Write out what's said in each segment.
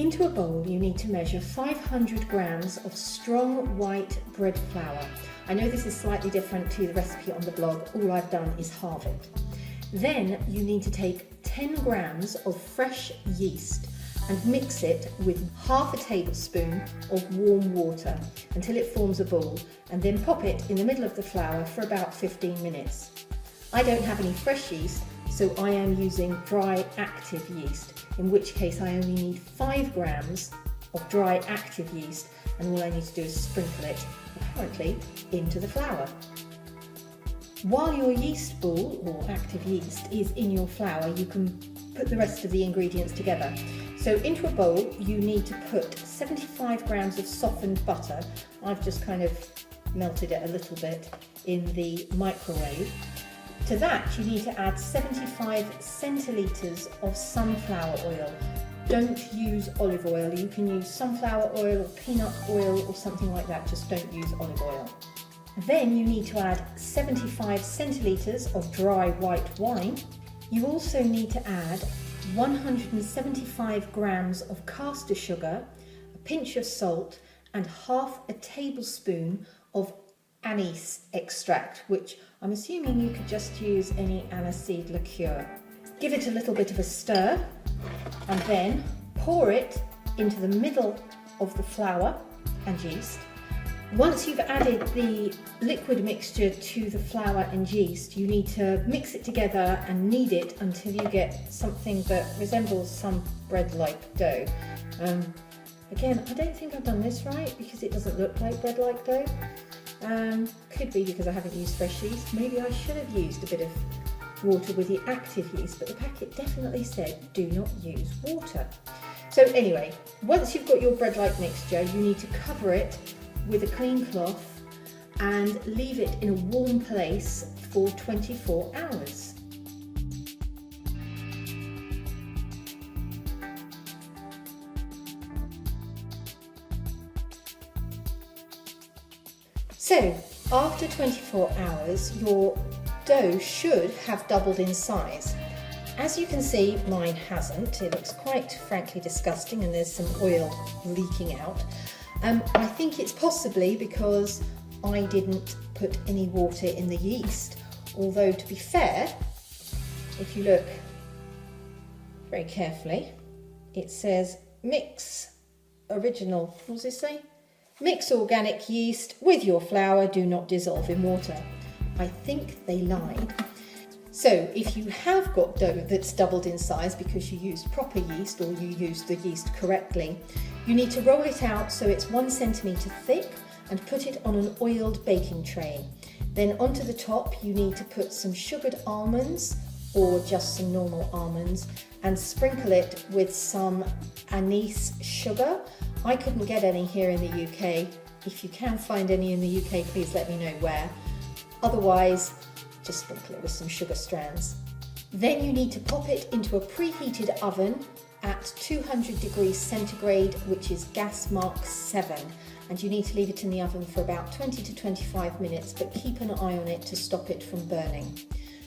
Into a bowl you need to measure 500 grams of strong white bread flour. I know this is slightly different to the recipe on the blog, all I've done is halve it. Then you need to take 10 grams of fresh yeast and mix it with half a tablespoon of warm water until it forms a ball, and then pop it in the middle of the flour for about 15 minutes. I don't have any fresh yeast, so I am using dry active yeast, in which case I only need 5 grams of dry active yeast, and all I need to do is sprinkle it, apparently, into the flour. While your yeast ball, or active yeast, is in your flour, you can put the rest of the ingredients together. So into a bowl you need to put 75 grams of softened butter. I've just kind of melted it a little bit in the microwave. To that you need to add 75 centilitres of sunflower oil. Don't use olive oil, you can use sunflower oil or peanut oil or something like that, just don't use olive oil. Then you need to add 75 centilitres of dry white wine. You also need to add 175 grams of caster sugar, a pinch of salt, and half a tablespoon of anise extract, which I'm assuming you could just use any aniseed liqueur. Give it a little bit of a stir and then pour it into the middle of the flour and yeast. Once you've added the liquid mixture to the flour and yeast, you need to mix it together and knead it until you get something that resembles some bread-like dough. Again, I don't think I've done this right because it doesn't look like bread-like dough. Could be because I haven't used fresh yeast. Maybe I should have used a bit of water with the active yeast, but the packet definitely said do not use water. So anyway, once you've got your bread-like mixture, you need to cover it with a clean cloth and leave it in a warm place for 24 hours. So after 24 hours your dough should have doubled in size. As you can see, mine hasn't. It looks quite frankly disgusting and there's some oil leaking out. I think it's possibly because I didn't put any water in the yeast, although to be fair, if you look very carefully, it says mix original, what does it say? Mix organic yeast with your flour, do not dissolve in water. I think they lied. So if you have got dough that's doubled in size because you used proper yeast or you used the yeast correctly, you need to roll it out so it's 1 centimetre thick and put it on an oiled baking tray. Then onto the top you need to put some sugared almonds or just some normal almonds and sprinkle it with some anise sugar. I couldn't get any here in the UK. If you can find any in the UK, please let me know where. Otherwise, just sprinkle it with some sugar strands. Then you need to pop it into a preheated oven at 200 degrees centigrade, which is gas mark 7. And you need to leave it in the oven for about 20 to 25 minutes, but keep an eye on it to stop it from burning.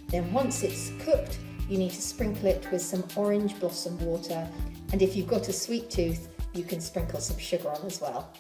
Then once it's cooked, you need to sprinkle it with some orange blossom water. And if you've got a sweet tooth, you can sprinkle some sugar on as well.